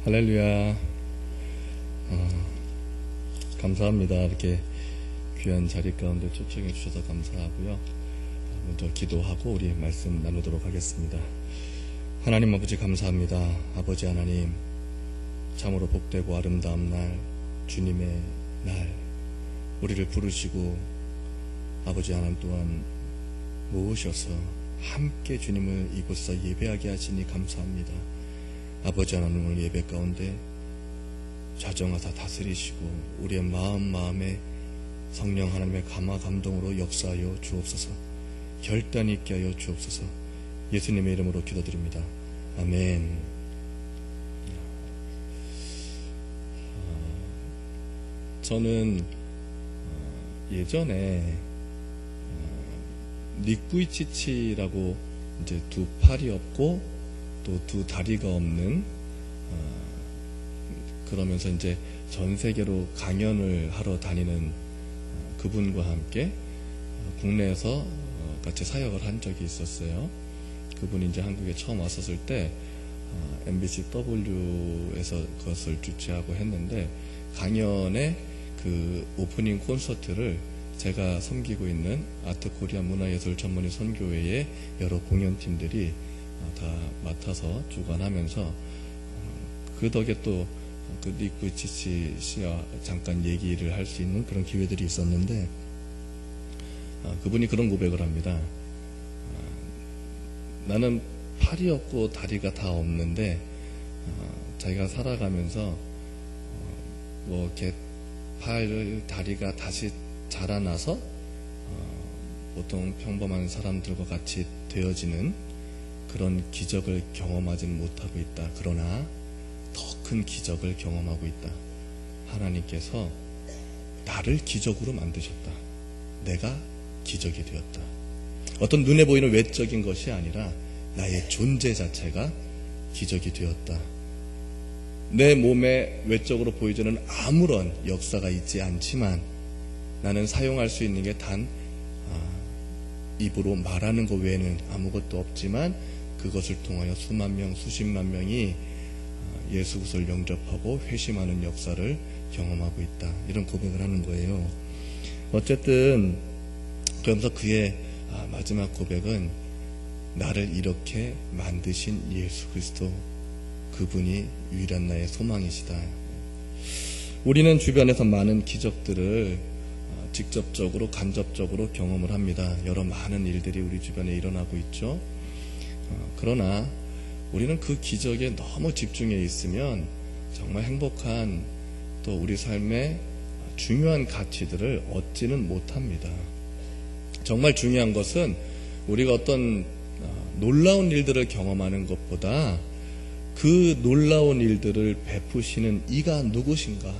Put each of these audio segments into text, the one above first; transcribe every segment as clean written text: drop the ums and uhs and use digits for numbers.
할렐루야. 감사합니다. 이렇게 귀한 자리 가운데 초청해 주셔서 감사하고요. 먼저 기도하고 우리 말씀 나누도록 하겠습니다. 하나님 아버지 감사합니다. 아버지 하나님, 참으로 복되고 아름다운 날, 주님의 날, 우리를 부르시고 아버지 하나님 또한 모으셔서 함께 주님을 이곳에서 예배하게 하시니 감사합니다. 아버지 하나님, 오늘 예배 가운데 자정하사 다스리시고 우리의 마음에 성령 하나님의 감화 감동으로 역사하여 주옵소서. 결단 있게 하여 주옵소서. 예수님의 이름으로 기도드립니다. 아멘. 저는 예전에 닉 부이치치라고 이제 두 팔이 없고 또 두 다리가 없는 그러면서 이제 전 세계로 강연을 하러 다니는 그분과 함께 국내에서 같이 사역을 한 적이 있었어요. 그분이 이제 한국에 처음 왔었을 때 MBC W에서 그것을 주최하고 했는데, 강연의 그 오프닝 콘서트를 제가 섬기고 있는 아트코리아 문화예술 전문의 선교회의 여러 공연팀들이 다 맡아서 주관하면서 그 덕에 또 그 닉 부이치치 씨와 잠깐 얘기를 할 수 있는 그런 기회들이 있었는데, 그분이 그런 고백을 합니다. 나는 팔이 없고 다리가 다 없는데 자기가 살아가면서 뭐 이렇게 다리가 다시 자라나서 보통 평범한 사람들과 같이 되어지는 그런 기적을 경험하지는 못하고 있다. 그러나 더 큰 기적을 경험하고 있다. 하나님께서 나를 기적으로 만드셨다. 내가 기적이 되었다. 어떤 눈에 보이는 외적인 것이 아니라 나의 존재 자체가 기적이 되었다. 내 몸에 외적으로 보이지는 아무런 역사가 있지 않지만 나는 사용할 수 있는 게 단 입으로 말하는 것 외에는 아무것도 없지만 그것을 통하여 수만 명, 수십만 명이 예수 그리스도를 영접하고 회심하는 역사를 경험하고 있다. 이런 고백을 하는 거예요. 어쨌든 그러면서 그의 마지막 고백은 나를 이렇게 만드신 예수 그리스도, 그분이 유일한 나의 소망이시다. 우리는 주변에서 많은 기적들을 직접적으로 간접적으로 경험을 합니다. 여러 많은 일들이 우리 주변에 일어나고 있죠. 그러나 우리는 그 기적에 너무 집중해 있으면 정말 행복한 또 우리 삶의 중요한 가치들을 얻지는 못합니다. 정말 중요한 것은 우리가 어떤 놀라운 일들을 경험하는 것보다 그 놀라운 일들을 베푸시는 이가 누구신가,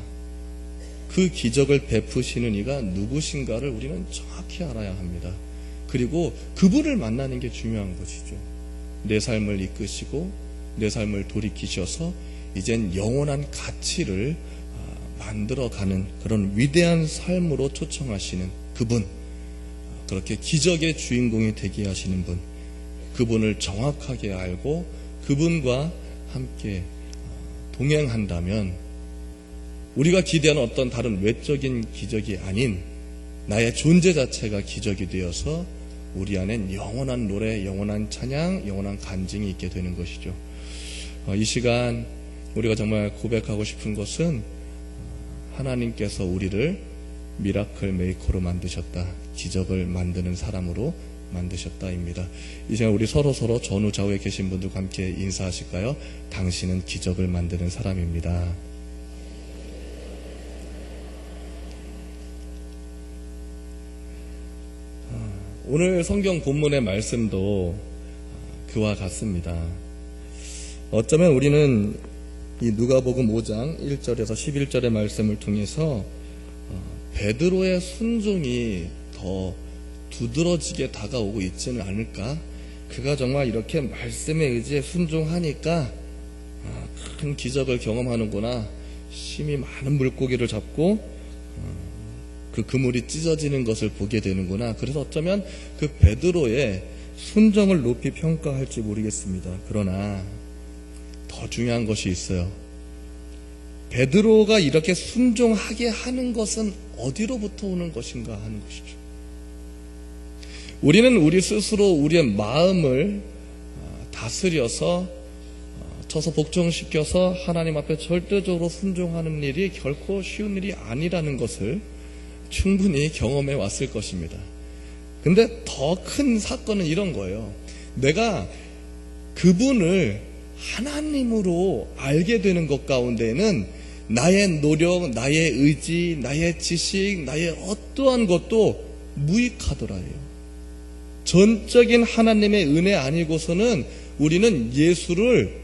그 기적을 베푸시는 이가 누구신가를 우리는 정확히 알아야 합니다. 그리고 그분을 만나는 게 중요한 것이죠. 내 삶을 이끄시고 내 삶을 돌이키셔서 이젠 영원한 가치를 만들어가는 그런 위대한 삶으로 초청하시는 그분, 그렇게 기적의 주인공이 되게 하시는 분, 그분을 정확하게 알고 그분과 함께 동행한다면 우리가 기대하는 어떤 다른 외적인 기적이 아닌 나의 존재 자체가 기적이 되어서 우리 안엔 영원한 노래, 영원한 찬양, 영원한 간증이 있게 되는 것이죠. 이 시간 우리가 정말 고백하고 싶은 것은 하나님께서 우리를 미라클 메이커로 만드셨다. 기적을 만드는 사람으로 만드셨다입니다. 이 시간 우리 서로 전후 좌우에 계신 분들과 함께 인사하실까요? 당신은 기적을 만드는 사람입니다. 오늘 성경 본문의 말씀도 그와 같습니다. 어쩌면 우리는 이 누가복음 5장 1절에서 11절의 말씀을 통해서 베드로의 순종이 더 두드러지게 다가오고 있지는 않을까? 그가 정말 이렇게 말씀에 의지해 순종하니까 큰 기적을 경험하는구나. 심히 많은 물고기를 잡고 그 그물이 찢어지는 것을 보게 되는구나. 그래서 어쩌면 그 베드로의 순종을 높이 평가할지 모르겠습니다. 그러나 더 중요한 것이 있어요. 베드로가 이렇게 순종하게 하는 것은 어디로부터 오는 것인가 하는 것이죠. 우리는 우리 스스로 우리의 마음을 다스려서 쳐서 복종시켜서 하나님 앞에 절대적으로 순종하는 일이 결코 쉬운 일이 아니라는 것을 충분히 경험해 왔을 것입니다. 근데 더 큰 사건은 이런 거예요. 내가 그분을 하나님으로 알게 되는 것 가운데는 나의 노력, 나의 의지, 나의 지식, 나의 어떠한 것도 무익하더라요. 전적인 하나님의 은혜 아니고서는 우리는 예수를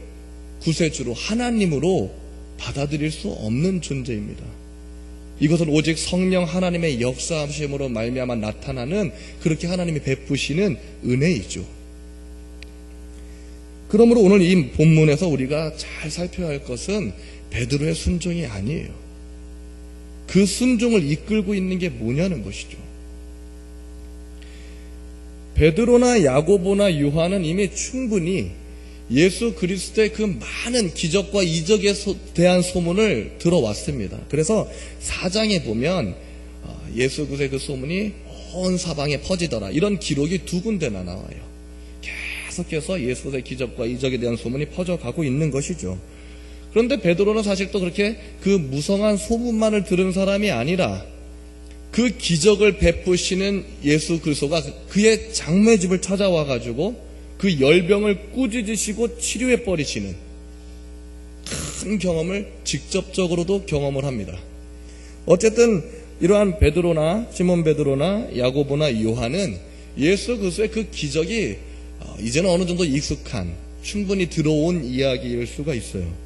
구세주로 하나님으로 받아들일 수 없는 존재입니다. 이것은 오직 성령 하나님의 역사하심으로 말미암아 나타나는 그렇게 하나님이 베푸시는 은혜이죠. 그러므로 오늘 이 본문에서 우리가 잘 살펴야 할 것은 베드로의 순종이 아니에요. 그 순종을 이끌고 있는 게 뭐냐는 것이죠. 베드로나 야고보나 요한은 이미 충분히 예수 그리스도의 그 많은 기적과 이적에 대한 소문을 들어왔습니다. 그래서 4장에 보면 예수 그리스도의 그 소문이 온 사방에 퍼지더라, 이런 기록이 2군데나 나와요. 계속해서 예수 그리스도의 기적과 이적에 대한 소문이 퍼져가고 있는 것이죠. 그런데 베드로는 사실 또 그렇게 그 무성한 소문만을 들은 사람이 아니라 그 기적을 베푸시는 예수 그리스도가 그의 장매집을 찾아와가지고 그 열병을 꾸짖으시고 치료해버리시는 큰 경험을 직접적으로도 경험을 합니다. 어쨌든 이러한 베드로나 시몬 베드로나 야고보나 요한은 예수 그리스도의 그 기적이 이제는 어느 정도 익숙한, 충분히 들어온 이야기일 수가 있어요.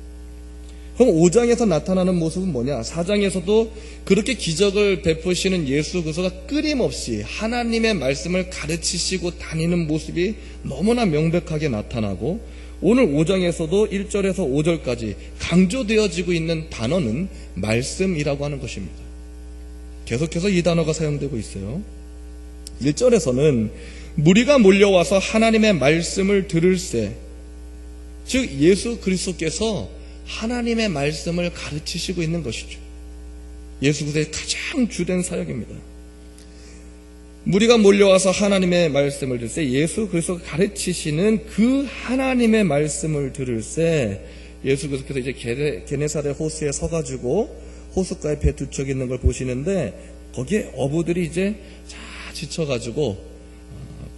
그럼 5장에서 나타나는 모습은 뭐냐? 4장에서도 그렇게 기적을 베푸시는 예수 그리스도가 끊임없이 하나님의 말씀을 가르치시고 다니는 모습이 너무나 명백하게 나타나고, 오늘 5장에서도 1절에서 5절까지 강조되어지고 있는 단어는 말씀이라고 하는 것입니다. 계속해서 이 단어가 사용되고 있어요. 1절에서는 무리가 몰려와서 하나님의 말씀을 들을새, 즉 예수 그리스도께서 하나님의 말씀을 가르치시고 있는 것이죠. 예수 그리스도의 가장 주된 사역입니다. 무리가 몰려와서 하나님의 말씀을 들을새, 예수 그리스도가 가르치시는 그 하나님의 말씀을 들을새, 예수 그리스도께서 이제 게네사렛 호수에 서가지고 호숫가에 배 두 척 있는 걸 보시는데, 거기에 어부들이 이제 다 지쳐가지고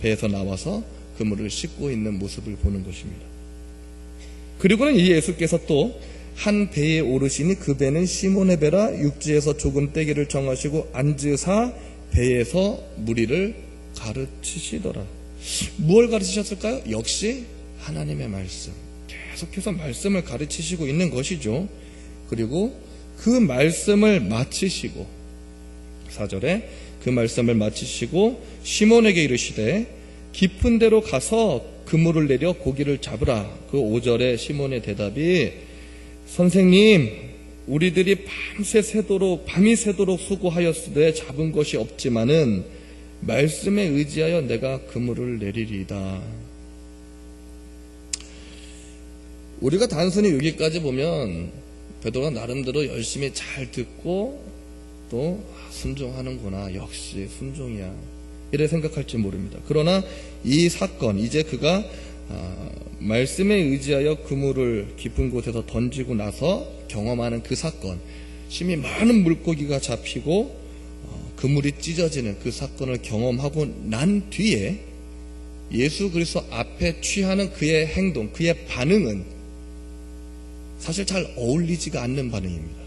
배에서 나와서 그물을 씻고 있는 모습을 보는 것입니다. 그리고는 이 예수께서 또 한 배에 오르시니 그 배는 시몬의 배라, 육지에서 조금 떼기를 정하시고 앉으사 배에서 무리를 가르치시더라. 무엇을 가르치셨을까요? 역시 하나님의 말씀. 계속해서 말씀을 가르치시고 있는 것이죠. 그리고 그 말씀을 마치시고, 4절에 그 말씀을 마치시고 시몬에게 이르시되 깊은 데로 가서 그물을 내려 고기를 잡으라. 그 5절에 시몬의 대답이, 선생님, 우리들이 밤이 새도록 수고하였으되 잡은 것이 없지만은 말씀에 의지하여 내가 그물을 내리리이다. 우리가 단순히 여기까지 보면 베드로가 나름대로 열심히 잘 듣고 또 순종하는구나, 역시 순종이야, 이래 생각할지 모릅니다. 그러나 이 사건, 이제 그가 말씀에 의지하여 그물을 깊은 곳에서 던지고 나서 경험하는 그 사건, 심히 많은 물고기가 잡히고 그물이 찢어지는 그 사건을 경험하고 난 뒤에 예수 그리스도 앞에 취하는 그의 행동, 그의 반응은 사실 잘 어울리지가 않는 반응입니다.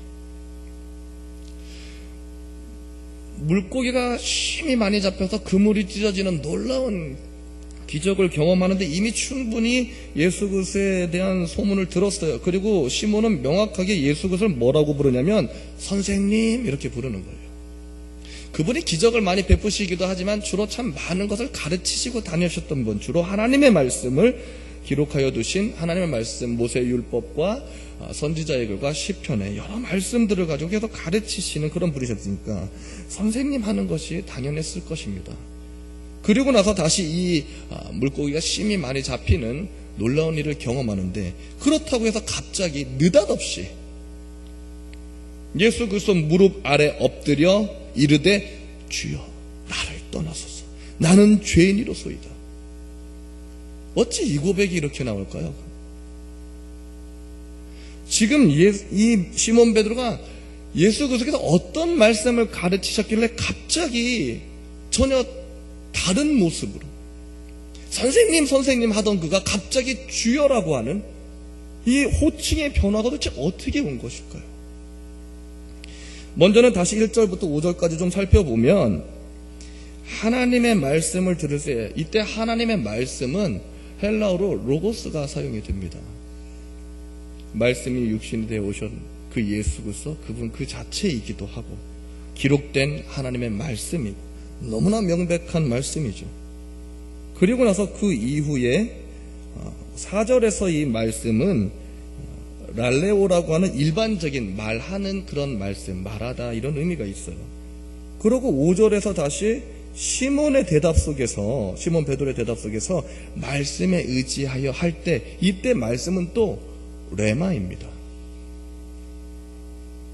물고기가 심히 많이 잡혀서 그물이 찢어지는 놀라운 기적을 경험하는데 이미 충분히 예수 그리스도에 대한 소문을 들었어요. 그리고 시몬은 명확하게 예수 그리스도를 뭐라고 부르냐면 선생님, 이렇게 부르는 거예요. 그분이 기적을 많이 베푸시기도 하지만 주로 참 많은 것을 가르치시고 다니셨던 분, 주로 하나님의 말씀을 기록하여 두신 하나님의 말씀, 모세의 율법과 선지자의 글과 시편의 여러 말씀들을 가지고 계속 가르치시는 그런 분이셨으니까 선생님 하는 것이 당연했을 것입니다. 그리고 나서 다시 이 물고기가 심히 많이 잡히는 놀라운 일을 경험하는데, 그렇다고 해서 갑자기 느닷없이 예수 그리스도 무릎 아래 엎드려 이르되 주여 나를 떠나소서 나는 죄인이로소이다. 어찌 이 고백이 이렇게 나올까요? 지금 이 시몬 베드로가 예수 그리스도께서 어떤 말씀을 가르치셨길래 갑자기 전혀 다른 모습으로 선생님 하던 그가 갑자기 주여라고 하는 이 호칭의 변화가 도대체 어떻게 온 것일까요? 먼저는 다시 1절부터 5절까지 좀 살펴보면 하나님의 말씀을 들을 때 이때 하나님의 말씀은 헬라어로 로고스가 사용이 됩니다. 말씀이 육신이 되어 오신 그 예수 그리스도 그분 그 자체이기도 하고 기록된 하나님의 말씀이 너무나 명백한 말씀이죠. 그리고 나서 그 이후에 4절에서 이 말씀은 랄레오라고 하는 일반적인 말하는 그런 말씀, 말하다 이런 의미가 있어요. 그리고 5절에서 다시 시몬의 대답 속에서 시몬 베드로의 대답 속에서 말씀에 의지하여 할 때 이때 말씀은 또 레마입니다.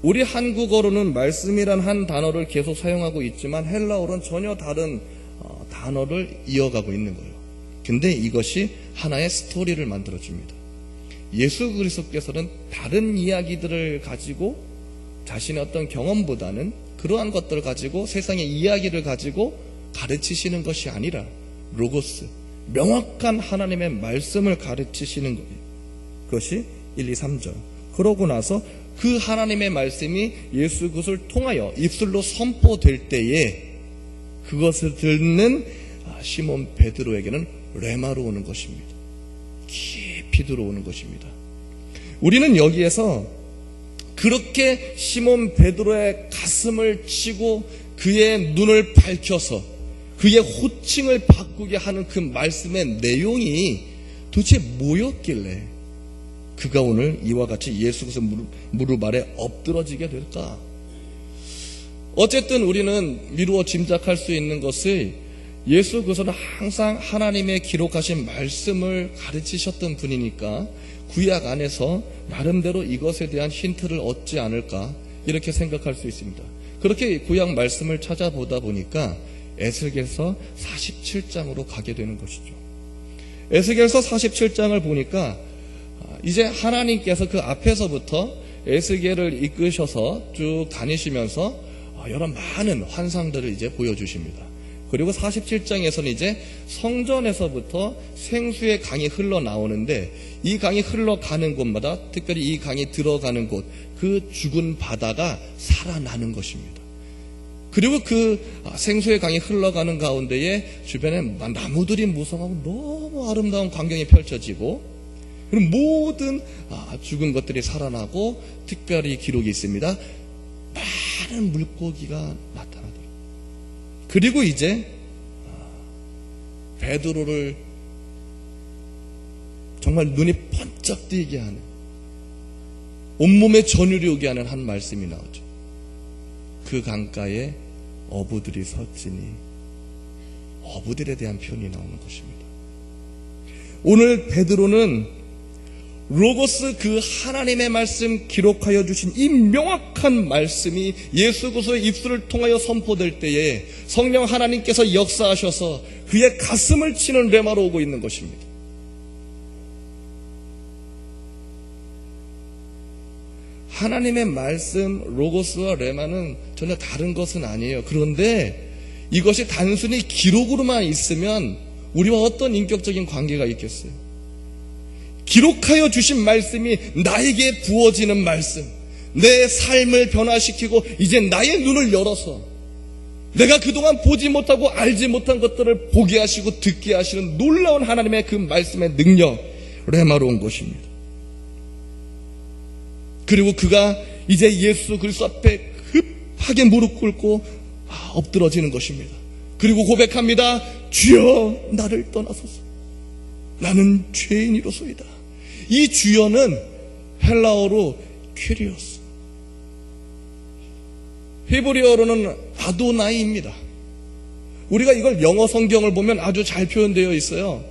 우리 한국어로는 말씀이란 한 단어를 계속 사용하고 있지만 헬라어로는 전혀 다른 단어를 이어가고 있는 거예요. 근데 이것이 하나의 스토리를 만들어줍니다. 예수 그리스도께서는 다른 이야기들을 가지고 자신의 어떤 경험보다는 그러한 것들을 가지고 세상의 이야기를 가지고 가르치시는 것이 아니라 로고스, 명확한 하나님의 말씀을 가르치시는 거예요. 그것이 1, 2, 3절. 그러고 나서 그 하나님의 말씀이 예수 그리스도를 통하여 입술로 선포될 때에 그것을 듣는 시몬 베드로에게는 레마로 오는 것입니다. 깊이 들어오는 것입니다. 우리는 여기에서 그렇게 시몬 베드로의 가슴을 치고 그의 눈을 밝혀서 그의 호칭을 바꾸게 하는 그 말씀의 내용이 도대체 뭐였길래 그가 오늘 이와 같이 예수 그리스도 무릎 아래 엎드러지게 될까? 어쨌든 우리는 미루어 짐작할 수 있는 것이 예수 그리스도는 항상 하나님의 기록하신 말씀을 가르치셨던 분이니까 구약 안에서 나름대로 이것에 대한 힌트를 얻지 않을까 이렇게 생각할 수 있습니다. 그렇게 구약 말씀을 찾아보다 보니까 에스겔서 47장으로 가게 되는 것이죠. 에스겔서 47장을 보니까 이제 하나님께서 그 앞에서부터 에스겔을 이끄셔서 쭉 다니시면서 여러 많은 환상들을 이제 보여주십니다. 그리고 47장에서는 이제 성전에서부터 생수의 강이 흘러나오는데 이 강이 흘러가는 곳마다 특별히 이 강이 들어가는 곳, 그 죽은 바다가 살아나는 것입니다. 그리고 그 생수의 강이 흘러가는 가운데에 주변에 나무들이 무성하고 너무 아름다운 광경이 펼쳐지고 그리고 모든 죽은 것들이 살아나고 특별히 기록이 있습니다. 많은 물고기가 나타나더라고요. 그리고 이제 베드로를 정말 눈이 번쩍 뜨게 하는 온몸에 전율이 오게 하는 한 말씀이 나오죠. 그 강가에 어부들이 섰지니 어부들에 대한 표현이 나오는 것입니다. 오늘 베드로는 로고스 그 하나님의 말씀 기록하여 주신 이 명확한 말씀이 예수 그리스도의 입술을 통하여 선포될 때에 성령 하나님께서 역사하셔서 그의 가슴을 치는 레마로 오고 있는 것입니다. 하나님의 말씀 로고스와 레마는 전혀 다른 것은 아니에요. 그런데 이것이 단순히 기록으로만 있으면 우리와 어떤 인격적인 관계가 있겠어요? 기록하여 주신 말씀이 나에게 부어지는 말씀, 내 삶을 변화시키고 이제 나의 눈을 열어서 내가 그동안 보지 못하고 알지 못한 것들을 보게 하시고 듣게 하시는 놀라운 하나님의 그 말씀의 능력, 레마로 온 것입니다. 그리고 그가 이제 예수 그리스도 앞에 급하게 무릎 꿇고 엎드러지는 것입니다. 그리고 고백합니다. 주여 나를 떠나소서. 나는 죄인이로소이다. 이 주여는 헬라어로 퀴리오스, 히브리어로는 아도나이입니다. 우리가 이걸 영어 성경을 보면 아주 잘 표현되어 있어요.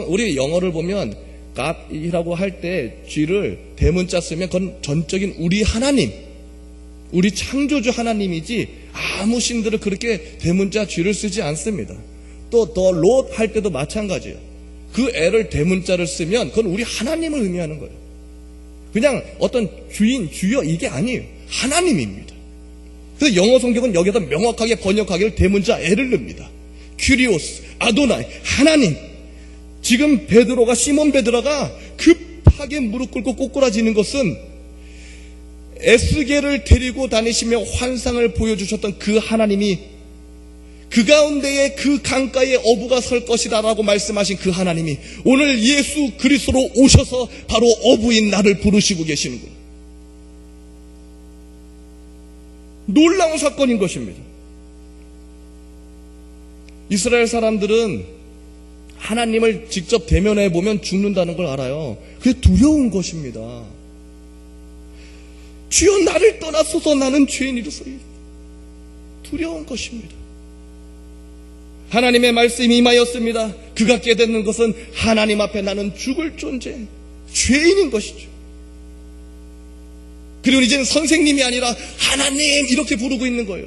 우리 영어를 보면 God이라고 할 때 G를 대문자 쓰면 그건 전적인 우리 하나님, 우리 창조주 하나님이지 아무 신들을 그렇게 대문자 쥐를 쓰지 않습니다. 또 더 롯 할 때도 마찬가지예요. 그 애를 대문자를 쓰면 그건 우리 하나님을 의미하는 거예요. 그냥 어떤 주인, 주여 이게 아니에요. 하나님입니다. 그래서 영어 성경은 여기다 명확하게 번역하기를 대문자 애를 넣습니다. 큐리오스, 아도나이, 하나님. 지금 베드로가, 시몬 베드로가 급하게 무릎 꿇고 꼬꾸라지는 것은 에스겔을 데리고 다니시며 환상을 보여주셨던 그 하나님이 그 가운데에 그 강가에 어부가 설 것이다 라고 말씀하신 그 하나님이 오늘 예수 그리스도로 오셔서 바로 어부인 나를 부르시고 계시는구나. 놀라운 사건인 것입니다. 이스라엘 사람들은 하나님을 직접 대면해 보면 죽는다는 걸 알아요. 그게 두려운 것입니다. 주여 나를 떠나소서 나는 죄인이로소이다. 두려운 것입니다. 하나님의 말씀이 임하였습니다. 그가 깨닫는 것은 하나님 앞에 나는 죽을 존재, 죄인인 것이죠. 그리고 이제는 선생님이 아니라 하나님 이렇게 부르고 있는 거예요.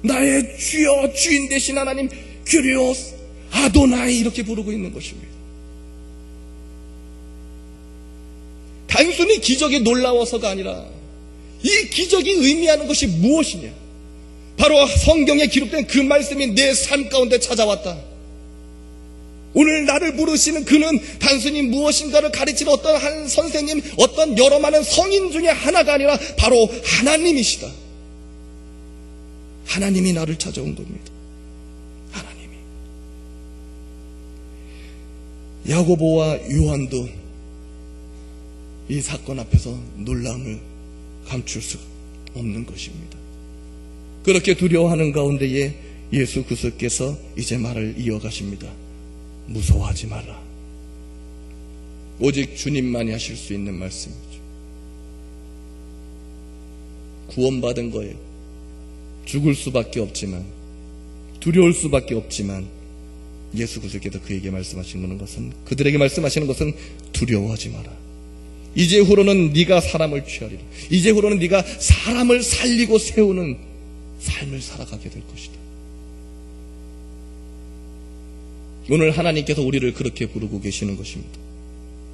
나의 주여, 주인 되신 하나님, 큐리오스, 아도나이 이렇게 부르고 있는 것입니다. 단순히 기적이 놀라워서가 아니라 이 기적이 의미하는 것이 무엇이냐? 바로 성경에 기록된 그 말씀이 내 삶 가운데 찾아왔다. 오늘 나를 부르시는 그는 단순히 무엇인가를 가르치는 어떤 한 선생님, 어떤 여러 많은 성인 중에 하나가 아니라 바로 하나님이시다. 하나님이 나를 찾아온 겁니다. 하나님이. 야고보와 요한도 이 사건 앞에서 놀라움을 감출 수 없는 것입니다. 그렇게 두려워하는 가운데에 예수 그리스도께서 이제 말을 이어가십니다. 무서워하지 마라. 오직 주님만이 하실 수 있는 말씀이죠. 구원받은 거예요. 죽을 수밖에 없지만, 두려울 수밖에 없지만 예수 그리스도께서 그에게 말씀하시는 것은, 그들에게 말씀하시는 것은 두려워하지 마라. 이제후로는 네가 사람을 취하리라. 이제후로는 네가 사람을 살리고 세우는 삶을 살아가게 될 것이다. 오늘 하나님께서 우리를 그렇게 부르고 계시는 것입니다.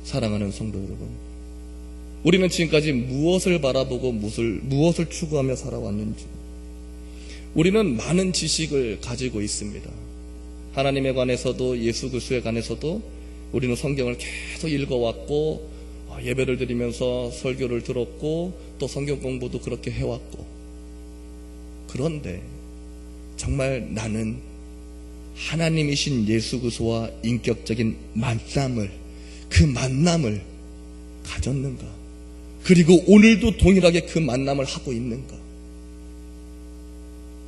사랑하는 성도 여러분, 우리는 지금까지 무엇을 바라보고 무엇을 추구하며 살아왔는지, 우리는 많은 지식을 가지고 있습니다. 하나님에 관해서도 예수 그리스도에 관해서도 우리는 성경을 계속 읽어왔고, 예배를 드리면서 설교를 들었고, 또 성경 공부도 그렇게 해왔고, 그런데 정말 나는 하나님이신 예수 그리스도와 인격적인 만남을, 그 만남을 가졌는가? 그리고 오늘도 동일하게 그 만남을 하고 있는가?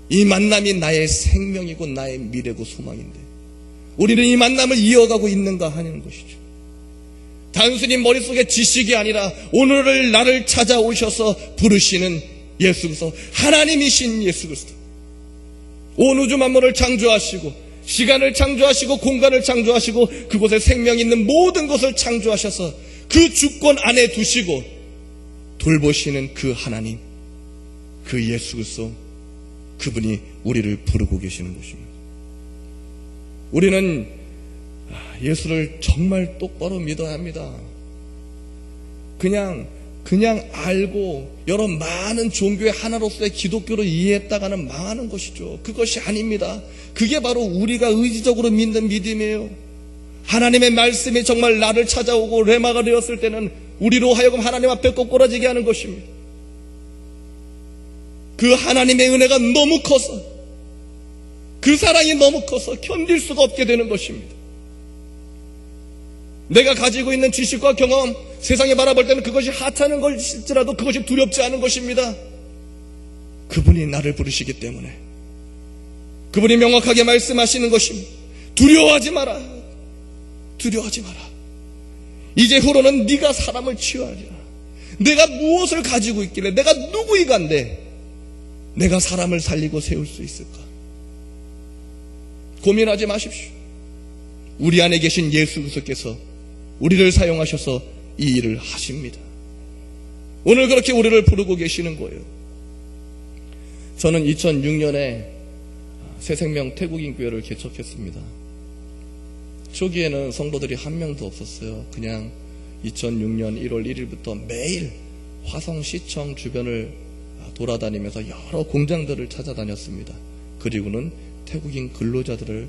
이 만남이 나의 생명이고 나의 미래고 소망인데 우리는 이 만남을 이어가고 있는가 하는 것이죠. 단순히 머릿속에 지식이 아니라 오늘을 나를 찾아오셔서 부르시는 예수 그리스도, 하나님이신 예수 그리스도, 온 우주 만물을 창조하시고 시간을 창조하시고 공간을 창조하시고 그곳에 생명이 있는 모든 것을 창조하셔서 그 주권 안에 두시고 돌보시는 그 하나님, 그 예수 그리스도, 그분이 우리를 부르고 계시는 것입니다. 우리는 예수를 정말 똑바로 믿어야 합니다. 그냥 알고 여러 많은 종교의 하나로서의 기독교를 이해했다가는 망하는 것이죠. 그것이 아닙니다. 그게 바로 우리가 의지적으로 믿는 믿음이에요. 하나님의 말씀이 정말 나를 찾아오고 레마가 되었을 때는 우리로 하여금 하나님 앞에 꼬꾸라지게 하는 것입니다. 그 하나님의 은혜가 너무 커서, 그 사랑이 너무 커서 견딜 수가 없게 되는 것입니다. 내가 가지고 있는 지식과 경험, 세상에 바라볼 때는 그것이 하찮은 것일지라도 그것이 두렵지 않은 것입니다. 그분이 나를 부르시기 때문에, 그분이 명확하게 말씀하시는 것입니다. 두려워하지 마라. 두려워하지 마라. 이제후로는 네가 사람을 취하리라. 내가 무엇을 가지고 있길래, 내가 누구이간데 내가 사람을 살리고 세울 수 있을까? 고민하지 마십시오. 우리 안에 계신 예수 그리스도께서 우리를 사용하셔서 이 일을 하십니다. 오늘 그렇게 우리를 부르고 계시는 거예요. 저는 2006년에 새생명 태국인 교회를 개척했습니다. 초기에는 성도들이 한 명도 없었어요. 그냥 2006년 1월 1일부터 매일 화성시청 주변을 돌아다니면서 여러 공장들을 찾아다녔습니다. 그리고는 태국인 근로자들을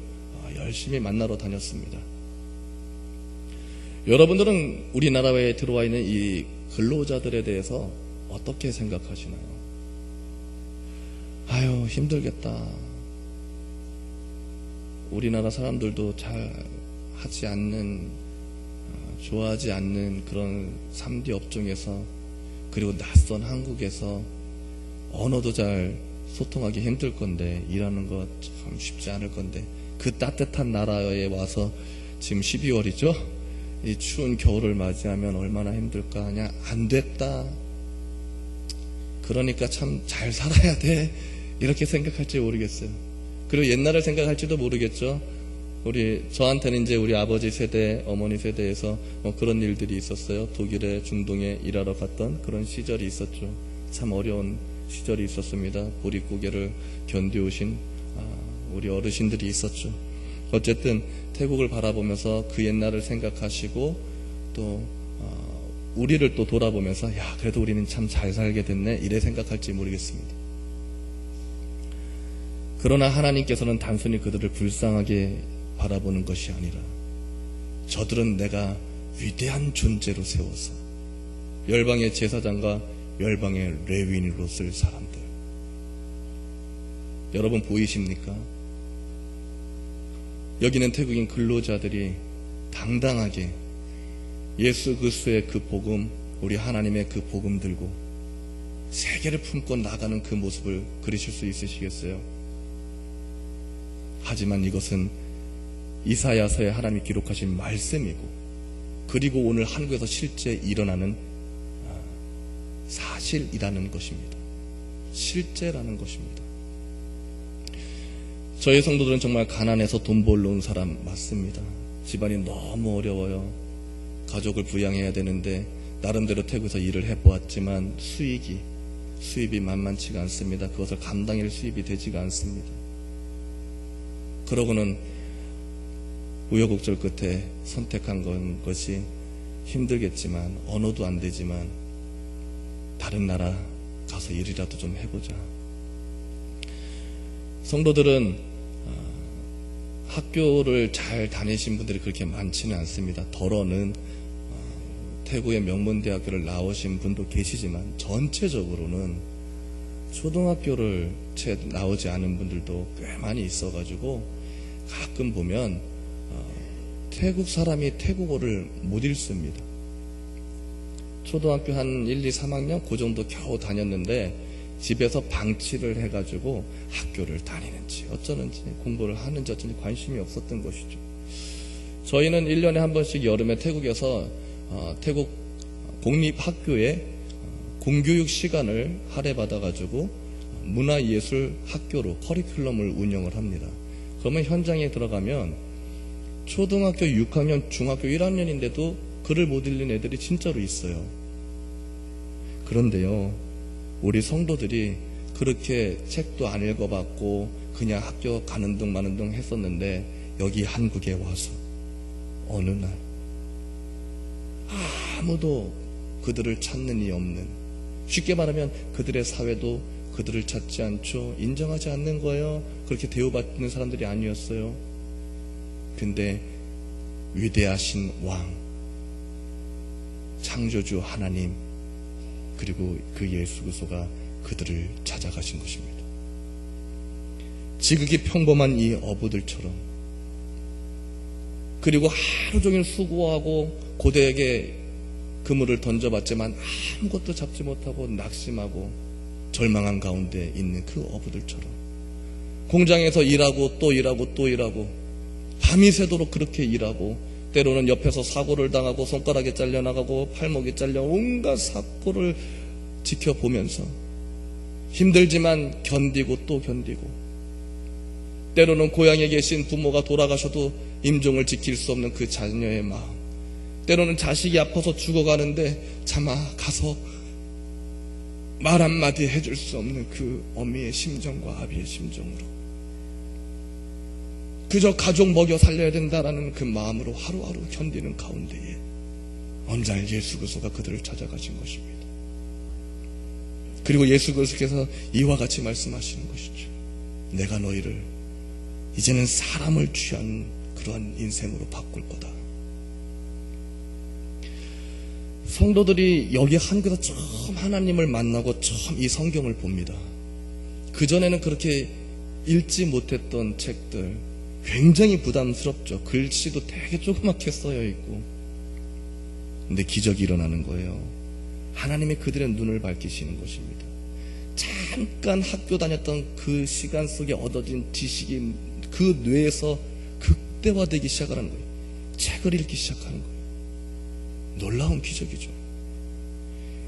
열심히 만나러 다녔습니다. 여러분들은 우리나라에 들어와 있는 이 근로자들에 대해서 어떻게 생각하시나요? 아유, 힘들겠다. 우리나라 사람들도 잘 하지 않는, 좋아하지 않는 그런 3D 업종에서, 그리고 낯선 한국에서 언어도 잘 소통하기 힘들 건데, 일하는 거 참 쉽지 않을 건데, 그 따뜻한 나라에 와서 지금 12월이죠? 이 추운 겨울을 맞이하면 얼마나 힘들까. 그냥 안 됐다. 그러니까 참 잘 살아야 돼. 이렇게 생각할지 모르겠어요. 그리고 옛날을 생각할지도 모르겠죠. 저한테는 이제 우리 아버지 세대, 어머니 세대에서 그런 일들이 있었어요. 독일에, 중동에 일하러 갔던 그런 시절이 있었죠. 참 어려운 시절이 있었습니다. 보릿고개를 견디오신 우리 어르신들이 있었죠. 어쨌든 태국을 바라보면서 그 옛날을 생각하시고 또 우리를 또 돌아보면서 야, 그래도 우리는 참 잘 살게 됐네, 이래 생각할지 모르겠습니다. 그러나 하나님께서는 단순히 그들을 불쌍하게 바라보는 것이 아니라 저들은 내가 위대한 존재로 세워서 열방의 제사장과 열방의 레위인으로 쓸 사람들. 여러분 보이십니까? 여기는 태국인 근로자들이 당당하게 예수 그리스도의 그 복음, 우리 하나님의 그 복음 들고 세계를 품고 나가는 그 모습을 그리실 수 있으시겠어요? 하지만 이것은 이사야서에 하나님이 기록하신 말씀이고, 그리고 오늘 한국에서 실제 일어나는 사실이라는 것입니다. 실제라는 것입니다. 저희 성도들은 정말 가난해서 돈 벌러 온 사람 맞습니다. 집안이 너무 어려워요. 가족을 부양해야 되는데 나름대로 태국에서 일을 해보았지만 수입이 만만치가 않습니다. 그것을 감당할 수입이 되지가 않습니다. 그러고는 우여곡절 끝에 선택한 것이 힘들겠지만, 언어도 안 되지만 다른 나라 가서 일이라도 좀 해보자. 성도들은 학교를 잘 다니신 분들이 그렇게 많지는 않습니다. 더러는 태국의 명문대학교를 나오신 분도 계시지만 전체적으로는 초등학교를 채 나오지 않은 분들도 꽤 많이 있어가지고 가끔 보면 태국 사람이 태국어를 못 읽습니다. 초등학교 한 1, 2, 3학년 그 정도 겨우 다녔는데 집에서 방치를 해가지고 학교를 다니는지 어쩌는지 공부를 하는지 어쩐지 관심이 없었던 것이죠. 저희는 1년에 한 번씩 여름에 태국에서 태국 공립학교에 공교육 시간을 할애받아가지고 문화예술 학교로 커리큘럼을 운영을 합니다. 그러면 현장에 들어가면 초등학교 6학년, 중학교 1학년인데도 글을 못 읽는 애들이 진짜로 있어요. 그런데요, 우리 성도들이 그렇게 책도 안 읽어봤고 그냥 학교 가는 둥 마는 둥 했었는데 여기 한국에 와서 어느 날 아무도 그들을 찾는 이 없는, 쉽게 말하면 그들의 사회도 그들을 찾지 않죠. 인정하지 않는 거예요. 그렇게 대우받는 사람들이 아니었어요. 근데 위대하신 왕, 창조주 하나님, 그리고 그 예수 그리스도가 그들을 찾아가신 것입니다. 지극히 평범한 이 어부들처럼, 그리고 하루 종일 수고하고 고대에게 그물을 던져봤지만 아무것도 잡지 못하고 낙심하고 절망한 가운데 있는 그 어부들처럼 공장에서 일하고 또 일하고 또 일하고 밤이 새도록 그렇게 일하고, 때로는 옆에서 사고를 당하고 손가락이 잘려나가고 팔목이 잘려 온갖 사고를 지켜보면서 힘들지만 견디고 또 견디고, 때로는 고향에 계신 부모가 돌아가셔도 임종을 지킬 수 없는 그 자녀의 마음, 때로는 자식이 아파서 죽어가는데 참아 가서 말 한마디 해줄 수 없는 그 어미의 심정과 아비의 심정으로 그저 가족 먹여 살려야 된다라는 그 마음으로 하루하루 견디는 가운데에 어느 날 예수 그리스도가 그들을 찾아가신 것입니다. 그리고 예수 그리스도께서 이와 같이 말씀하시는 것이죠. 내가 너희를 이제는 사람을 취한 그러한 인생으로 바꿀 거다. 성도들이 여기 한국에서 처음 하나님을 만나고 처음 이 성경을 봅니다. 그전에는 그렇게 읽지 못했던 책들 굉장히 부담스럽죠. 글씨도 되게 조그맣게 써여 있고. 근데 기적이 일어나는 거예요. 하나님이 그들의 눈을 밝히시는 것입니다. 잠깐 학교 다녔던 그 시간 속에 얻어진 지식이 그 뇌에서 극대화되기 시작하는 거예요. 책을 읽기 시작하는 거예요. 놀라운 기적이죠.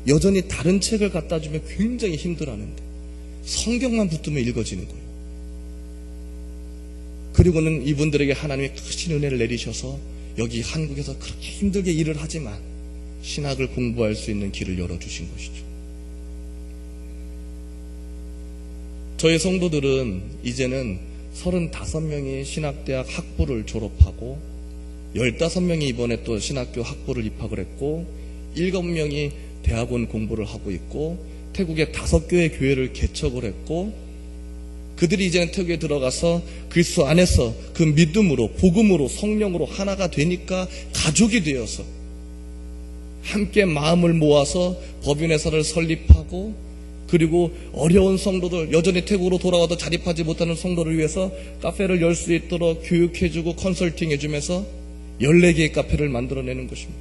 여전히 다른 책을 갖다 주면 굉장히 힘들어하는데 성경만 붙으면 읽어지는 거예요. 그리고는 이분들에게 하나님이 크신 은혜를 내리셔서 여기 한국에서 그렇게 힘들게 일을 하지만 신학을 공부할 수 있는 길을 열어주신 것이죠. 저희 성도들은 이제는 35명이 신학대학 학부를 졸업하고 15명이 이번에 또 신학교 학부를 입학을 했고 7명이 대학원 공부를 하고 있고 태국에 5교의 교회를 개척을 했고 그들이 이제는 태국에 들어가서 그리스도 안에서 그 믿음으로 복음으로 성령으로 하나가 되니까 가족이 되어서 함께 마음을 모아서 법인회사를 설립하고 그리고 어려운 성도들 여전히 태국으로 돌아와도 자립하지 못하는 성도를 위해서 카페를 열 수 있도록 교육해주고 컨설팅해주면서 14개의 카페를 만들어내는 것입니다.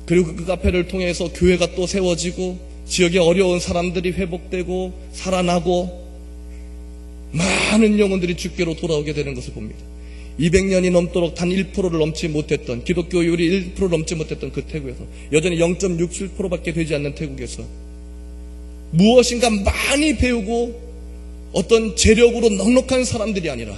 그리고 그 카페를 통해서 교회가 또 세워지고 지역의 어려운 사람들이 회복되고 살아나고 많은 영혼들이 주께로 돌아오게 되는 것을 봅니다. 200년이 넘도록 단 1%를 넘지 못했던 기독교율이 1%를 넘지 못했던 그 태국에서 여전히 0.67%밖에 되지 않는 태국에서 무엇인가 많이 배우고 어떤 재력으로 넉넉한 사람들이 아니라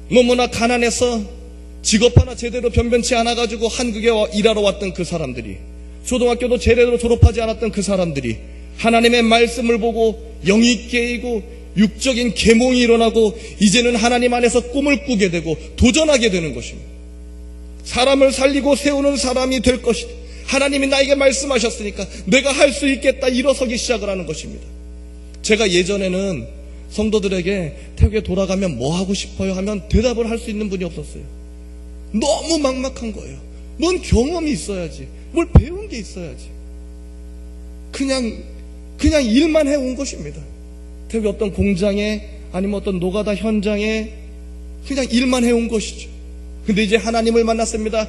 너무나 가난해서 직업 하나 제대로 변변치 않아가지고 한국에 일하러 왔던 그 사람들이 초등학교도 제대로 졸업하지 않았던 그 사람들이 하나님의 말씀을 보고 영이 깨이고 육적인 계몽이 일어나고 이제는 하나님 안에서 꿈을 꾸게 되고 도전하게 되는 것입니다. 사람을 살리고 세우는 사람이 될 것이다. 하나님이 나에게 말씀하셨으니까 내가 할 수 있겠다 일어서기 시작을 하는 것입니다. 제가 예전에는 성도들에게 태국에 돌아가면 뭐 하고 싶어요? 하면 대답을 할 수 있는 분이 없었어요. 너무 막막한 거예요. 뭔 경험이 있어야지. 뭘 배운 게 있어야지. 그냥 일만 해온 것입니다. 태국 어떤 공장에 아니면 어떤 노가다 현장에 그냥 일만 해온 것이죠. 근데 이제 하나님을 만났습니다.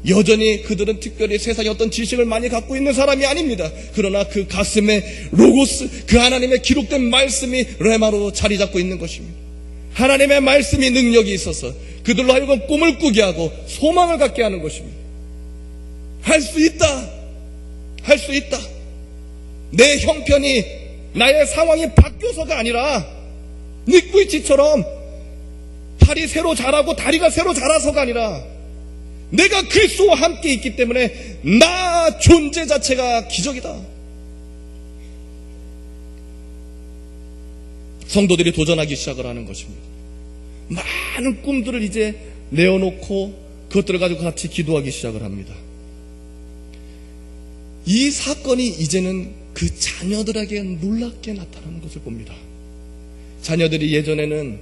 여전히 그들은 특별히 세상에 어떤 지식을 많이 갖고 있는 사람이 아닙니다. 그러나 그 가슴에 로고스, 그 하나님의 기록된 말씀이 레마로 자리 잡고 있는 것입니다. 하나님의 말씀이 능력이 있어서 그들로 하여금 꿈을 꾸게 하고 소망을 갖게 하는 것입니다. 할 수 있다. 할 수 있다. 내 형편이 나의 상황이 바뀌어서가 아니라 니꾸이치처럼 팔이 새로 자라고 다리가 새로 자라서가 아니라 내가 그리스도와 함께 있기 때문에 나 존재 자체가 기적이다. 성도들이 도전하기 시작을 하는 것입니다. 많은 꿈들을 이제 내어놓고 그것들을 가지고 같이 기도하기 시작을 합니다. 이 사건이 이제는 그 자녀들에게 놀랍게 나타나는 것을 봅니다. 자녀들이 예전에는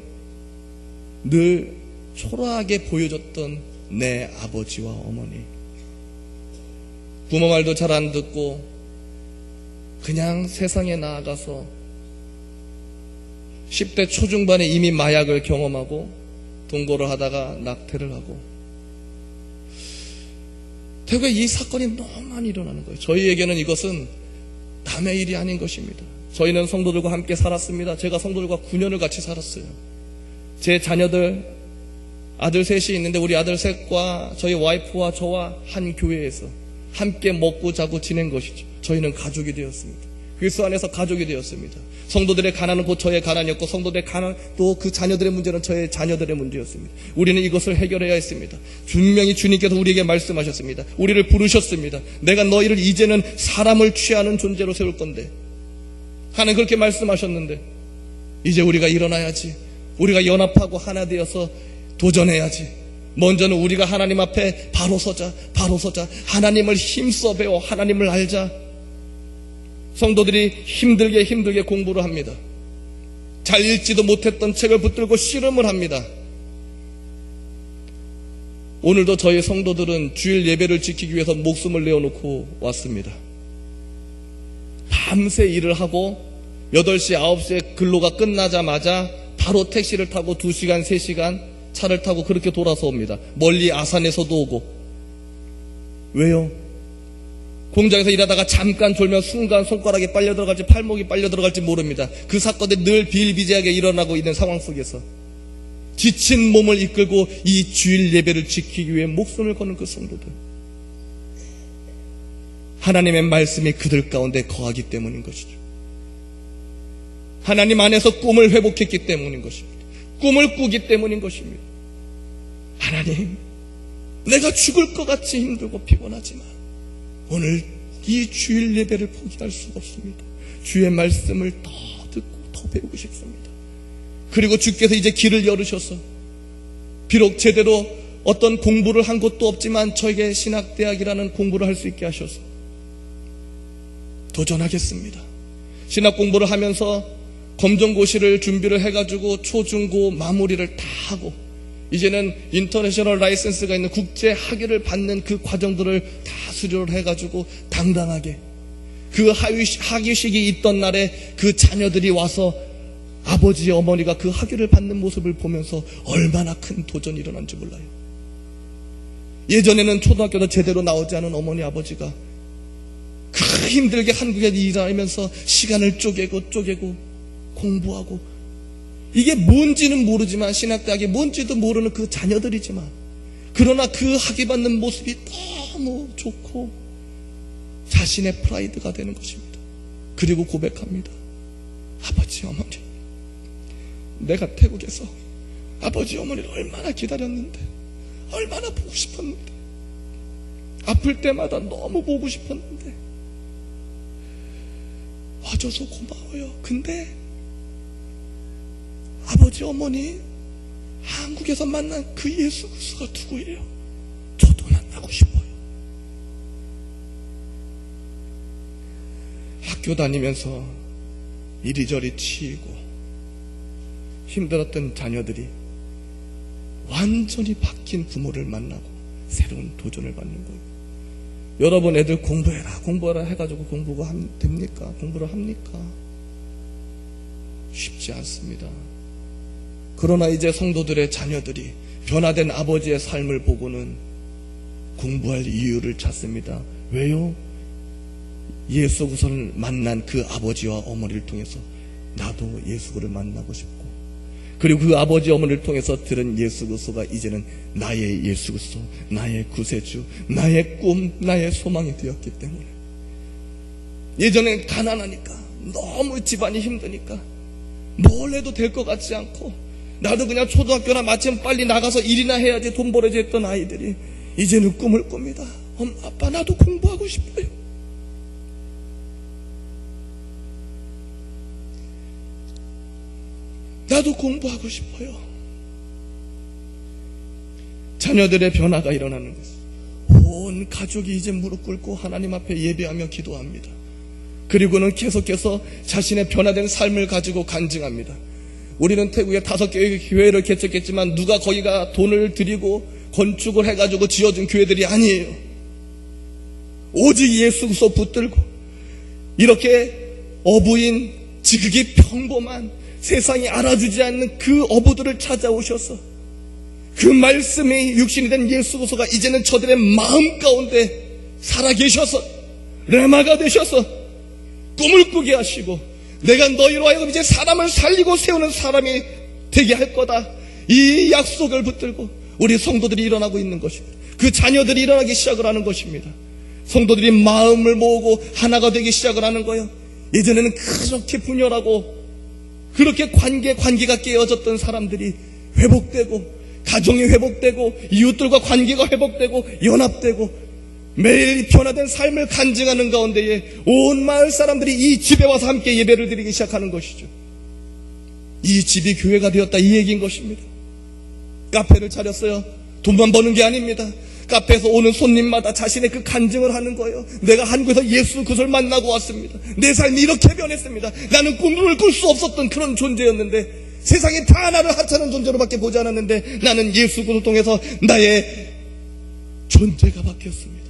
늘 초라하게 보여줬던 내 아버지와 어머니, 부모 말도 잘 안 듣고 그냥 세상에 나아가서 10대 초중반에 이미 마약을 경험하고 동거를 하다가 낙태를 하고 태국에 이 사건이 너무 많이 일어나는 거예요. 저희에게는 이것은 남의 일이 아닌 것입니다. 저희는 성도들과 함께 살았습니다. 제가 성도들과 9년을 같이 살았어요. 제 자녀들 아들 셋이 있는데 우리 아들 셋과 저희 와이프와 저와 한 교회에서 함께 먹고 자고 지낸 것이죠. 저희는 가족이 되었습니다. 그리스도 안에서 가족이 되었습니다. 성도들의 가난은 곧 저의 가난이었고 성도들의 가난 또 그 자녀들의 문제는 저의 자녀들의 문제였습니다. 우리는 이것을 해결해야 했습니다. 분명히 주님께서 우리에게 말씀하셨습니다. 우리를 부르셨습니다. 내가 너희를 이제는 사람을 취하는 존재로 세울 건데, 하나님 그렇게 말씀하셨는데 이제 우리가 일어나야지. 우리가 연합하고 하나 되어서 도전해야지. 먼저는 우리가 하나님 앞에 바로 서자. 하나님을 힘써 배워 하나님을 알자. 성도들이 힘들게 공부를 합니다. 잘 읽지도 못했던 책을 붙들고 씨름을 합니다. 오늘도 저희 성도들은 주일 예배를 지키기 위해서 목숨을 내어놓고 왔습니다. 밤새 일을 하고 8시, 9시에 근로가 끝나자마자 바로 택시를 타고 2시간, 3시간 차를 타고 그렇게 돌아서 옵니다. 멀리 아산에서도 오고. 왜요? 공장에서 일하다가 잠깐 졸면 순간 손가락이 빨려 들어갈지 팔목이 빨려 들어갈지 모릅니다. 그 사건들이 늘 비일비재하게 일어나고 있는 상황 속에서 지친 몸을 이끌고 이 주일 예배를 지키기 위해 목숨을 거는 그 성도들, 하나님의 말씀이 그들 가운데 거하기 때문인 것이죠. 하나님 안에서 꿈을 회복했기 때문인 것입니다. 꿈을 꾸기 때문인 것입니다. 하나님, 내가 죽을 것 같이 힘들고 피곤하지만 오늘 이 주일 예배를 포기할 수가 없습니다. 주의 말씀을 더 듣고 더 배우고 싶습니다. 그리고 주께서 이제 길을 열으셔서 비록 제대로 어떤 공부를 한 것도 없지만 저에게 신학대학이라는 공부를 할 수 있게 하셔서 도전하겠습니다. 신학 공부를 하면서 검정고시를 준비를 해가지고 초중고 마무리를 다 하고 이제는 인터내셔널 라이센스가 있는 국제 학위를 받는 그 과정들을 다 수료를 해가지고 당당하게 그 학위식이 있던 날에 그 자녀들이 와서 아버지 어머니가 그 학위를 받는 모습을 보면서 얼마나 큰 도전이 일어난지 몰라요. 예전에는 초등학교도 제대로 나오지 않은 어머니 아버지가 그 힘들게 한국에 일하면서 시간을 쪼개고 공부하고, 이게 뭔지는 모르지만 신학대학이 뭔지도 모르는 그 자녀들이지만 그러나 그 학위 받는 모습이 너무 좋고 자신의 프라이드가 되는 것입니다. 그리고 고백합니다. 아버지 어머니, 내가 태국에서 아버지 어머니를 얼마나 기다렸는데, 얼마나 보고 싶었는데, 아플 때마다 너무 보고 싶었는데 와줘서 고마워요. 근데 아버지 어머니 한국에서 만난 그 예수 그리스도가 누구예요? 저도 만나고 싶어요. 학교 다니면서 이리저리 치이고 힘들었던 자녀들이 완전히 바뀐 부모를 만나고 새로운 도전을 받는 거예요. 여러분 애들 공부해라 해가지고 공부가 됩니까? 공부를 합니까? 쉽지 않습니다. 그러나 이제 성도들의 자녀들이 변화된 아버지의 삶을 보고는 공부할 이유를 찾습니다. 왜요? 예수 그리스도를 만난 그 아버지와 어머니를 통해서 나도 예수 그리스도를 만나고 싶고, 그리고 그 아버지 어머니를 통해서 들은 예수 그리스도가 이제는 나의 예수 그리스도, 나의 구세주, 나의 꿈, 나의 소망이 되었기 때문에. 예전엔 가난하니까, 너무 집안이 힘드니까 뭘 해도 될 것 같지 않고 나도 그냥 초등학교나 마치면 빨리 나가서 일이나 해야지 돈 벌어야지 했던 아이들이 이제는 꿈을 꿉니다. 엄마 아빠 나도 공부하고 싶어요. 나도 공부하고 싶어요. 자녀들의 변화가 일어나는 것입니다. 온 가족이 이제 무릎 꿇고 하나님 앞에 예배하며 기도합니다. 그리고는 계속해서 자신의 변화된 삶을 가지고 간증합니다. 우리는 태국에 5개의 교회를 개척했지만 누가 거기가 돈을 들이고 건축을 해가지고 지어준 교회들이 아니에요. 오직 예수 그리스도 붙들고 이렇게 어부인 지극히 평범한 세상이 알아주지 않는 그 어부들을 찾아오셔서 그 말씀이 육신이 된 예수 그리스도가 이제는 저들의 마음 가운데 살아계셔서 레마가 되셔서 꿈을 꾸게 하시고 내가 너희로 하여금 이제 사람을 살리고 세우는 사람이 되게 할 거다, 이 약속을 붙들고 우리 성도들이 일어나고 있는 것입니다. 그 자녀들이 일어나기 시작을 하는 것입니다. 성도들이 마음을 모으고 하나가 되기 시작을 하는 거예요. 예전에는 그렇게 분열하고 그렇게 관계가 깨어졌던 사람들이 회복되고, 가정이 회복되고, 이웃들과 관계가 회복되고, 연합되고, 매일 변화된 삶을 간증하는 가운데에 온 마을 사람들이 이 집에 와서 함께 예배를 드리기 시작하는 것이죠. 이 집이 교회가 되었다, 이 얘기인 것입니다. 카페를 차렸어요. 돈만 버는 게 아닙니다. 카페에서 오는 손님마다 자신의 그 간증을 하는 거예요. 내가 한국에서 예수 그리스도를 만나고 왔습니다. 내 삶이 이렇게 변했습니다. 나는 꿈을 꿀 수 없었던 그런 존재였는데, 세상에 다 나를 하찮은 존재로밖에 보지 않았는데, 나는 예수 그리스도를 통해서 나의 존재가 바뀌었습니다.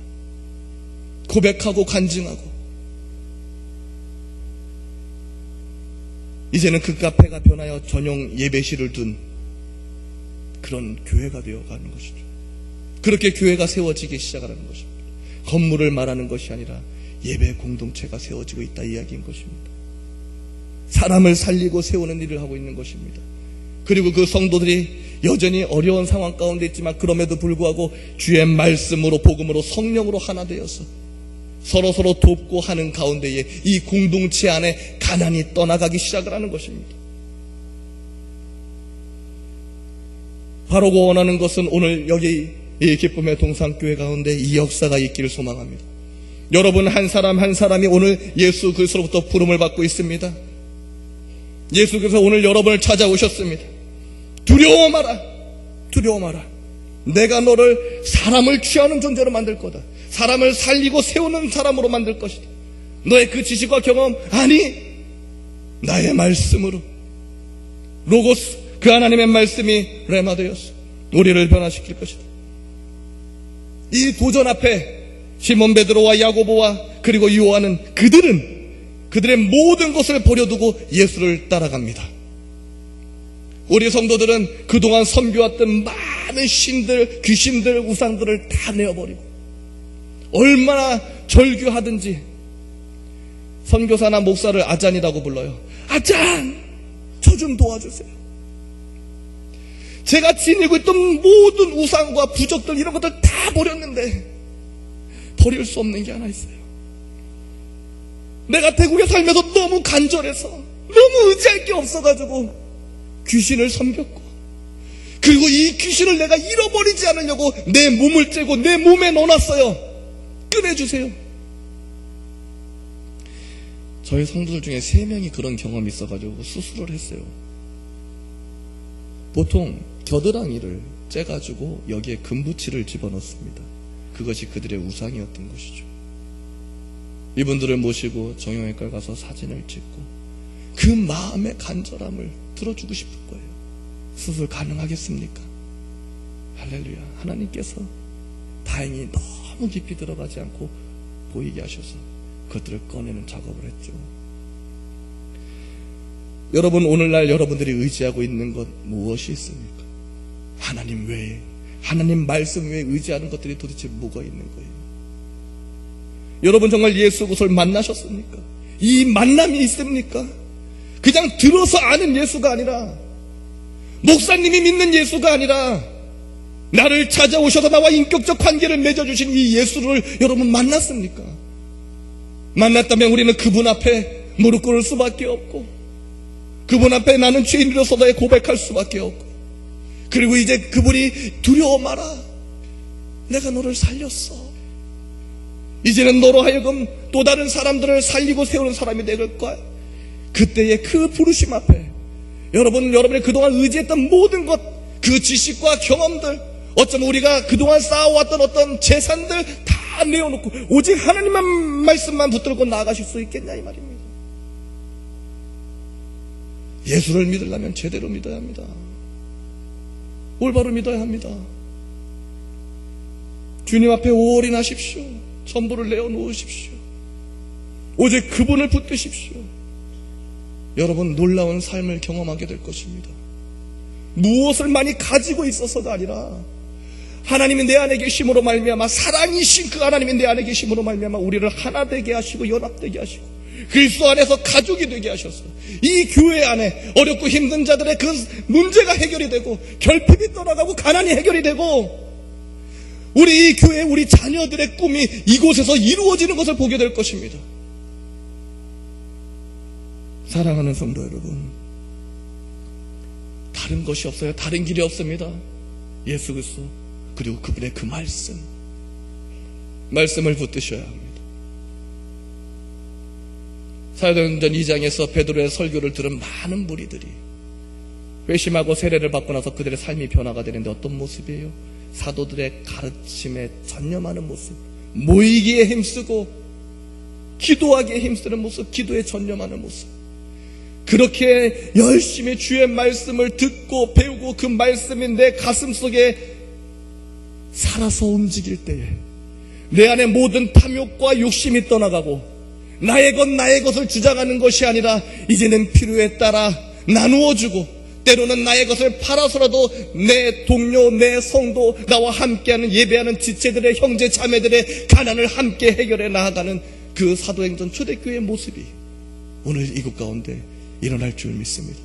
고백하고 간증하고, 이제는 그 카페가 변하여 전용 예배실을 둔 그런 교회가 되어가는 것이죠. 그렇게 교회가 세워지기 시작하는 것입니다. 건물을 말하는 것이 아니라 예배 공동체가 세워지고 있다, 이야기인 것입니다. 사람을 살리고 세우는 일을 하고 있는 것입니다. 그리고 그 성도들이 여전히 어려운 상황 가운데 있지만 그럼에도 불구하고 주의 말씀으로, 복음으로, 성령으로 하나 되어서 서로 돕고 하는 가운데에 이 공동체 안에 가난이 떠나가기 시작을 하는 것입니다. 바로고 원하는 것은 오늘 여기 이 기쁨의 동산교회 가운데 이 역사가 있기를 소망합니다. 여러분 한 사람 한 사람이 오늘 예수 그리스도로부터 부름을 받고 있습니다. 예수께서 오늘 여러분을 찾아오셨습니다. 두려워 마라, 두려워 마라. 내가 너를 사람을 취하는 존재로 만들 거다. 사람을 살리고 세우는 사람으로 만들 것이다. 너의 그 지식과 경험, 아니 나의 말씀으로, 로고스, 그 하나님의 말씀이 레마 되어서 우리를 변화시킬 것이다. 이 도전 앞에 시몬 베드로와 야고보와 그리고 요한은 그들의 모든 것을 버려두고 예수를 따라갑니다. 우리 성도들은 그동안 섬겨왔던 많은 신들, 귀신들, 우상들을 다 내어버리고, 얼마나 절규하든지, 선교사나 목사를 아잔이라고 불러요. 아잔, 저 좀 도와주세요. 제가 지니고 있던 모든 우상과 부적들, 이런 것들 다 버렸는데 버릴 수 없는 게 하나 있어요. 내가 태국에 살면서 너무 간절해서, 너무 의지할 게 없어가지고 귀신을 섬겼고, 그리고 이 귀신을 내가 잃어버리지 않으려고 내 몸을 째고 내 몸에 넣어놨어요. 꺼내주세요. 저희 성도들 중에 3명이 그런 경험이 있어가지고 수술을 했어요. 보통 겨드랑이를 째가지고 여기에 금붙이를 집어넣습니다. 그것이 그들의 우상이었던 것이죠. 이분들을 모시고 정형외과에 가서 사진을 찍고 그 마음의 간절함을 들어주고 싶은 거예요. 수술 가능하겠습니까? 할렐루야. 하나님께서 다행히 너무 깊이 들어가지 않고 보이게 하셔서 그것들을 꺼내는 작업을 했죠. 여러분, 오늘날 여러분들이 의지하고 있는 것 무엇이 있습니까? 하나님 외에, 하나님 말씀 외에 의지하는 것들이 도대체 뭐가 있는 거예요? 여러분 정말 예수 그리스도를 만나셨습니까? 이 만남이 있습니까? 그냥 들어서 아는 예수가 아니라, 목사님이 믿는 예수가 아니라, 나를 찾아오셔서 나와 인격적 관계를 맺어주신 이 예수를 여러분 만났습니까? 만났다면 우리는 그분 앞에 무릎 꿇을 수밖에 없고, 그분 앞에 나는 죄인으로서도 고백할 수밖에 없고, 그리고 이제 그분이 두려워 마라, 내가 너를 살렸어. 이제는 너로 하여금 또 다른 사람들을 살리고 세우는 사람이 될 거야. 그때의 그 부르심 앞에 여러분의 그동안 의지했던 모든 것, 그 지식과 경험들, 어쩌면 우리가 그동안 쌓아왔던 어떤 재산들 다 내어놓고 오직 하나님만 말씀만 붙들고 나아가실 수 있겠냐, 이 말입니다. 예수를 믿으려면 제대로 믿어야 합니다. 올바로 믿어야 합니다. 주님 앞에 올인하십시오. 전부를 내어놓으십시오. 오직 그분을 붙드십시오. 여러분, 놀라운 삶을 경험하게 될 것입니다. 무엇을 많이 가지고 있어서가 아니라 하나님이 내 안에 계심으로 말미암아, 사랑이신 그 하나님이 내 안에 계심으로 말미암아 우리를 하나 되게 하시고 연합되게 하시고 그리스도 안에서 가족이 되게 하셔서 이 교회 안에 어렵고 힘든 자들의 그 문제가 해결이 되고, 결핍이 떠나가고 가난이 해결이 되고, 우리 이 교회, 우리 자녀들의 꿈이 이곳에서 이루어지는 것을 보게 될 것입니다. 사랑하는 성도 여러분, 다른 것이 없어요. 다른 길이 없습니다. 예수 그리스도, 그리고 그분의 그 말씀을 붙드셔야 합니다. 사도행전 2장에서 베드로의 설교를 들은 많은 무리들이 회심하고 세례를 받고 나서 그들의 삶이 변화가 되는데 어떤 모습이에요? 사도들의 가르침에 전념하는 모습, 모이기에 힘쓰고 기도하기에 힘쓰는 모습, 기도에 전념하는 모습. 그렇게 열심히 주의 말씀을 듣고 배우고 그 말씀이 내 가슴 속에 살아서 움직일 때에 내 안에 모든 탐욕과 욕심이 떠나가고 나의 것을 주장하는 것이 아니라 이제는 필요에 따라 나누어주고 때로는 나의 것을 팔아서라도 내 동료, 내 성도, 나와 함께하는 예배하는 지체들의 형제 자매들의 가난을 함께 해결해 나아가는 그 사도행전 초대교회의 모습이 오늘 이곳 가운데 일어날 줄 믿습니다.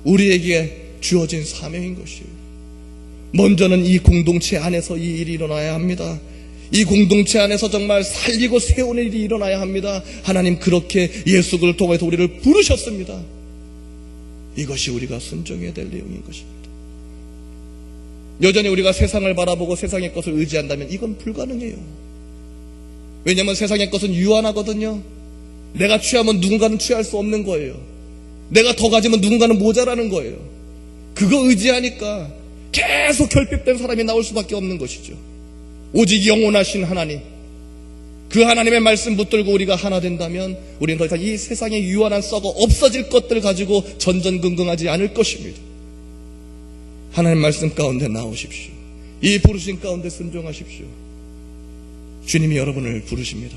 우리에게 주어진 사명인 것이에요. 먼저는 이 공동체 안에서 이 일이 일어나야 합니다. 이 공동체 안에서 정말 살리고 세우는 일이 일어나야 합니다. 하나님 그렇게 예수를 통해서 우리를 부르셨습니다. 이것이 우리가 순종해야 될 내용인 것입니다. 여전히 우리가 세상을 바라보고 세상의 것을 의지한다면 이건 불가능해요. 왜냐하면 세상의 것은 유한하거든요. 내가 취하면 누군가는 취할 수 없는 거예요. 내가 더 가지면 누군가는 모자라는 거예요. 그거 의지하니까 계속 결핍된 사람이 나올 수밖에 없는 것이죠. 오직 영원하신 하나님, 그 하나님의 말씀 붙들고 우리가 하나 된다면 우리는 더 이상 이 세상의 유한한 썩어 없어질 것들 가지고 전전긍긍하지 않을 것입니다. 하나님 말씀 가운데 나오십시오. 이 부르신 가운데 순종하십시오. 주님이 여러분을 부르십니다.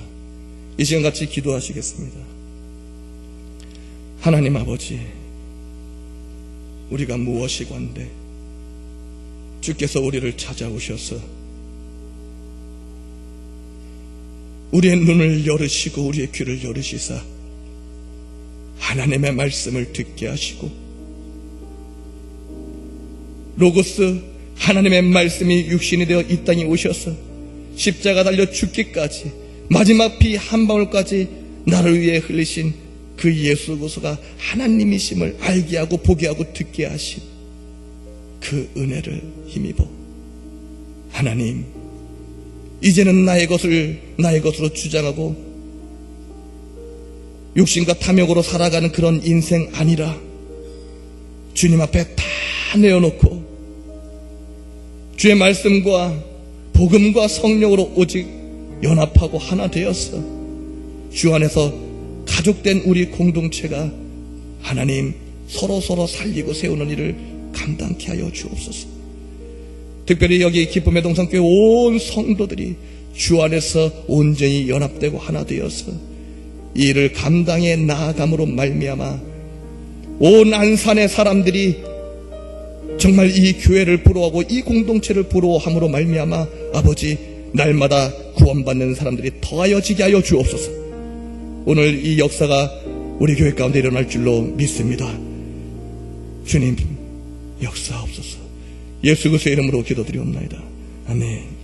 이 시간 같이 기도하시겠습니다. 하나님 아버지, 우리가 무엇이 관대 주께서 우리를 찾아오셔서 우리의 눈을 열으시고 우리의 귀를 열으시사 하나님의 말씀을 듣게 하시고 로고스 하나님의 말씀이 육신이 되어 이 땅에 오셔서 십자가 달려 죽기까지 마지막 피 한 방울까지 나를 위해 흘리신 그 예수 그리스도가 하나님이심을 알게 하고 보게 하고 듣게 하신 그 은혜를 힘입어 하나님, 이제는 나의 것으로 주장하고 욕심과 탐욕으로 살아가는 그런 인생 아니라 주님 앞에 다 내어놓고 주의 말씀과 복음과 성령으로 오직 연합하고 하나 되어서 주 안에서 가족된 우리 공동체가 하나님 서로 살리고 세우는 일을 감당케 하여 주옵소서. 특별히 여기 기쁨의 동산교회 온 성도들이 주 안에서 온전히 연합되고 하나 되어서 이 일을 감당해 나아감으로 말미암아 온 안산의 사람들이 정말 이 교회를 부러워하고 이 공동체를 부러워함으로 말미암아 아버지, 날마다 구원받는 사람들이 더하여지게 하여 주옵소서. 오늘 이 역사가 우리 교회 가운데 일어날 줄로 믿습니다. 주님 역사하옵소서. 예수 그리스도의 이름으로 기도드리옵나이다. 아멘.